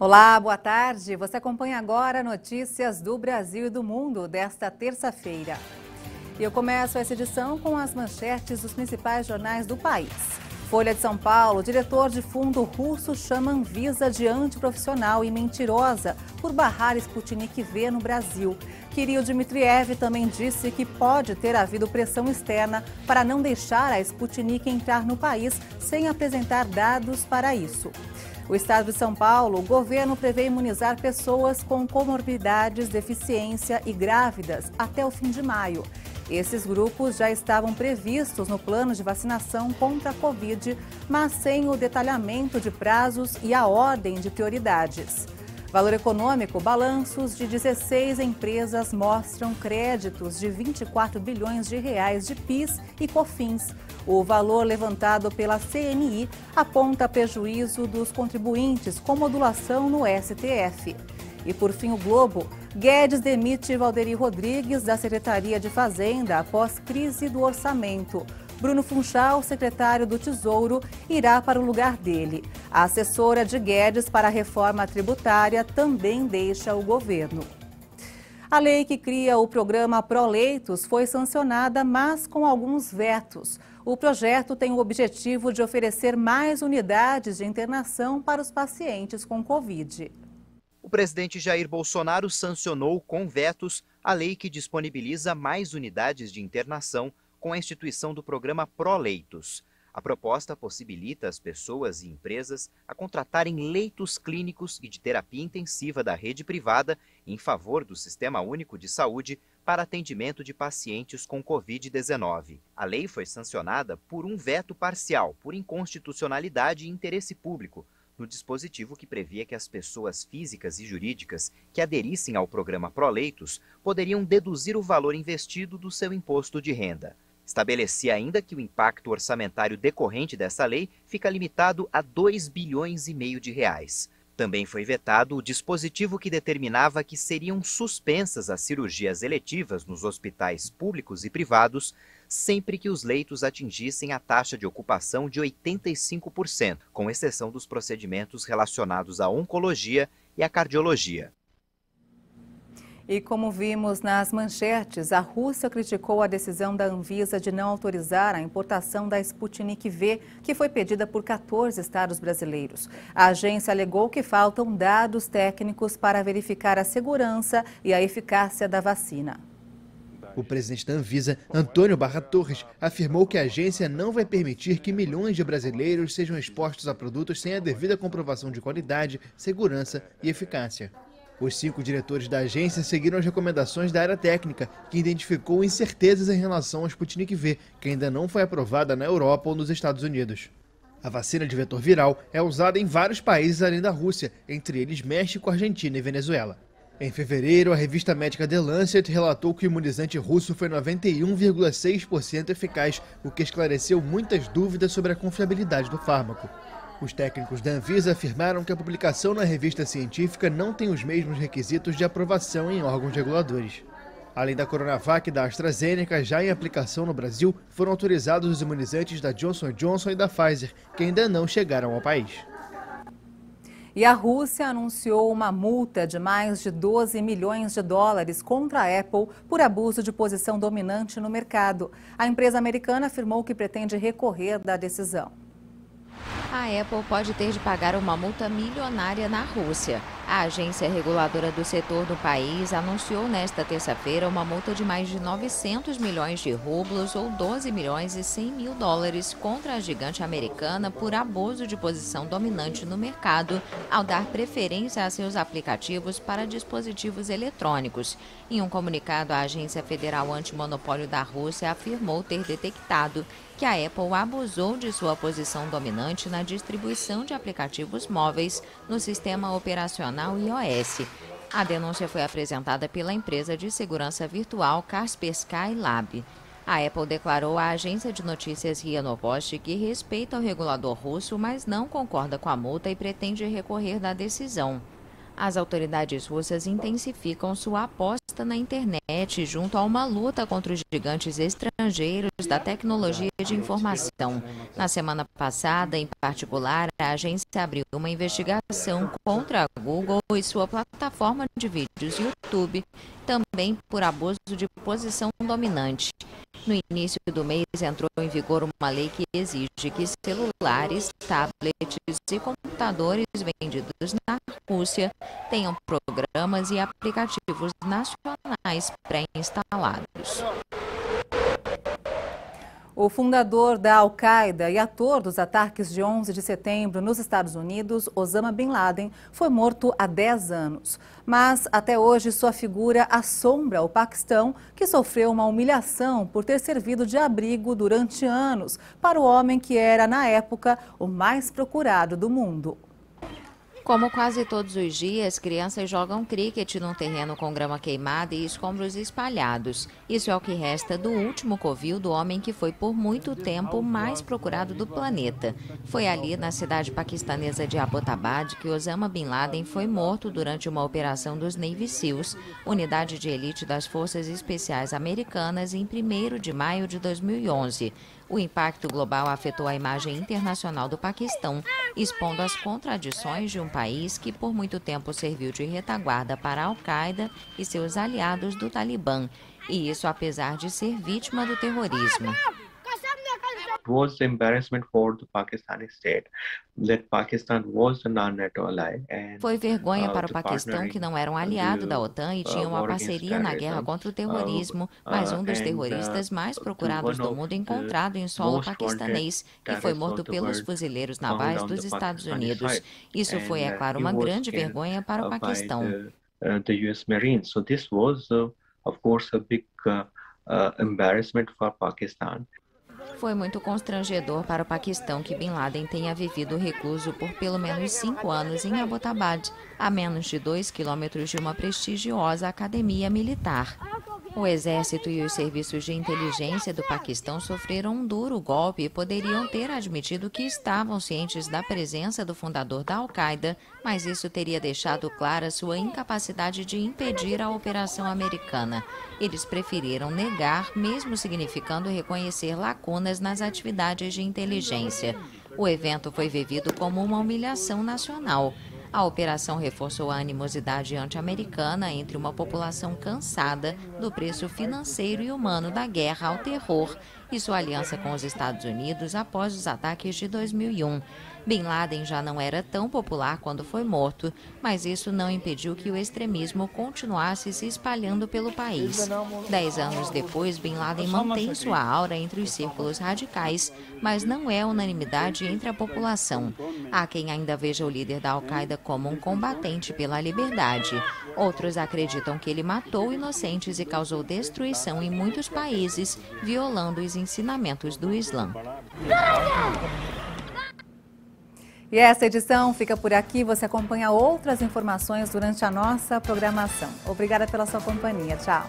Olá, boa tarde. Você acompanha agora notícias do Brasil e do mundo desta terça-feira. E eu começo essa edição com as manchetes dos principais jornais do país. Folha de São Paulo, diretor de fundo russo chama Anvisa de antiprofissional e mentirosa por barrar Sputnik V no Brasil. Kirill Dmitriev também disse que pode ter havido pressão externa para não deixar a Sputnik entrar no país sem apresentar dados para isso. O estado de São Paulo, o governo prevê imunizar pessoas com comorbidades, deficiência e grávidas até o fim de maio. Esses grupos já estavam previstos no plano de vacinação contra a Covid, mas sem o detalhamento de prazos e a ordem de prioridades. Valor econômico, balanços de 16 empresas mostram créditos de 24 bilhões de reais de PIS e COFINS. O valor levantado pela CNI aponta prejuízo dos contribuintes com modulação no STF. E por fim, o Globo. Guedes demite Valderi Rodrigues da Secretaria de Fazenda após crise do orçamento. Bruno Funchal, secretário do Tesouro, irá para o lugar dele. A assessora de Guedes para a reforma tributária também deixa o governo. A lei que cria o programa Proleitos foi sancionada, mas com alguns vetos. O projeto tem o objetivo de oferecer mais unidades de internação para os pacientes com Covid. O presidente Jair Bolsonaro sancionou com vetos a lei que disponibiliza mais unidades de internação com a instituição do programa Proleitos. A proposta possibilita as pessoas e empresas a contratarem leitos clínicos e de terapia intensiva da rede privada em favor do Sistema Único de Saúde para atendimento de pacientes com Covid-19. A lei foi sancionada por um veto parcial, por inconstitucionalidade e interesse público, no dispositivo que previa que as pessoas físicas e jurídicas que aderissem ao programa Proleitos poderiam deduzir o valor investido do seu imposto de renda. Estabelecia ainda que o impacto orçamentário decorrente dessa lei fica limitado a 2 bilhões e meio de reais. Também foi vetado o dispositivo que determinava que seriam suspensas as cirurgias eletivas nos hospitais públicos e privados sempre que os leitos atingissem a taxa de ocupação de 85%, com exceção dos procedimentos relacionados à oncologia e à cardiologia. E como vimos nas manchetes, a Rússia criticou a decisão da Anvisa de não autorizar a importação da Sputnik V, que foi pedida por 14 estados brasileiros. A agência alegou que faltam dados técnicos para verificar a segurança e a eficácia da vacina. O presidente da Anvisa, Antônio Barra Torres, afirmou que a agência não vai permitir que milhões de brasileiros sejam expostos a produtos sem a devida comprovação de qualidade, segurança e eficácia. Os 5 diretores da agência seguiram as recomendações da área técnica, que identificou incertezas em relação ao Sputnik V, que ainda não foi aprovada na Europa ou nos Estados Unidos. A vacina de vetor viral é usada em vários países além da Rússia, entre eles México, Argentina e Venezuela. Em fevereiro, a revista médica The Lancet relatou que o imunizante russo foi 91,6% eficaz, o que esclareceu muitas dúvidas sobre a confiabilidade do fármaco. Os técnicos da Anvisa afirmaram que a publicação na revista científica não tem os mesmos requisitos de aprovação em órgãos reguladores. Além da Coronavac e da AstraZeneca, já em aplicação no Brasil, foram autorizados os imunizantes da Johnson & Johnson e da Pfizer, que ainda não chegaram ao país. E a Rússia anunciou uma multa de mais de 12 milhões de dólares contra a Apple por abuso de posição dominante no mercado. A empresa americana afirmou que pretende recorrer da decisão. A Apple pode ter de pagar uma multa milionária na Rússia. A agência reguladora do setor do país anunciou nesta terça-feira uma multa de mais de 900 milhões de rublos ou 12 milhões e 100 mil dólares contra a gigante americana por abuso de posição dominante no mercado ao dar preferência a seus aplicativos para dispositivos eletrônicos. Em um comunicado, a Agência Federal Antimonopólio da Rússia afirmou ter detectado que a Apple abusou de sua posição dominante na distribuição de aplicativos móveis no sistema operacional iOS. A denúncia foi apresentada pela empresa de segurança virtual Kaspersky Lab. A Apple declarou à agência de notícias RIA Novosti que respeita o regulador russo, mas não concorda com a multa e pretende recorrer da decisão. As autoridades russas intensificam sua aposta na internet, junto a uma luta contra os gigantes estrangeiros da tecnologia de informação. Na semana passada, em particular, a agência abriu uma investigação contra a Google e sua plataforma de vídeos YouTube, também por abuso de posição dominante. No início do mês, entrou em vigor uma lei que exige que celulares, tablets e computadores vendidos na Rússia tenham programas e aplicativos nacionais pré-instalados. O fundador da Al-Qaeda e ator dos ataques de 11 de setembro nos Estados Unidos, Osama Bin Laden, foi morto há 10 anos. Mas, até hoje, sua figura assombra o Paquistão, que sofreu uma humilhação por ter servido de abrigo durante anos para o homem que era, na época, o mais procurado do mundo. Como quase todos os dias, crianças jogam cricket num terreno com grama queimada e escombros espalhados. Isso é o que resta do último covil do homem que foi por muito tempo o mais procurado do planeta. Foi ali, na cidade paquistanesa de Abbottabad, que Osama Bin Laden foi morto durante uma operação dos Navy SEALs, unidade de elite das Forças Especiais Americanas, em 1º de maio de 2011. O impacto global afetou a imagem internacional do Paquistão, expondo as contradições de um país que por muito tempo serviu de retaguarda para a Al-Qaeda e seus aliados do Talibã, e isso apesar de ser vítima do terrorismo. It was an embarrassment for the Pakistani state that Pakistan was a non-NATO ally. Foi vergonha para o Paquistão, que não era um aliado da OTAN e tinha uma parceria na guerra contra o terrorismo, mas um dos terroristas mais procurados do mundo encontrado em solo paquistanês, que foi morto pelos fuzileiros navais dos Estados Unidos. Isso foi, é claro, uma grande vergonha para o Paquistão. The US Marines. So this was, of course, a big embarrassment for Pakistan. Foi muito constrangedor para o Paquistão que Bin Laden tenha vivido recluso por pelo menos 5 anos em Abbottabad, a menos de 2 quilômetros de uma prestigiosa academia militar. O exército e os serviços de inteligência do Paquistão sofreram um duro golpe e poderiam ter admitido que estavam cientes da presença do fundador da Al-Qaeda, mas isso teria deixado clara sua incapacidade de impedir a operação americana. Eles preferiram negar, mesmo significando reconhecer lacunas nas atividades de inteligência. O evento foi vivido como uma humilhação nacional. A operação reforçou a animosidade anti-americana entre uma população cansada do preço financeiro e humano da guerra ao terror e sua aliança com os Estados Unidos após os ataques de 2001. Bin Laden já não era tão popular quando foi morto, mas isso não impediu que o extremismo continuasse se espalhando pelo país. 10 anos depois, Bin Laden mantém sua aura entre os círculos radicais, mas não é unanimidade entre a população. Há quem ainda veja o líder da Al-Qaeda como um combatente pela liberdade. Outros acreditam que ele matou inocentes e causou destruição em muitos países, violando os ensinamentos do Islã. E essa edição fica por aqui. Você acompanha outras informações durante a nossa programação. Obrigada pela sua companhia. Tchau.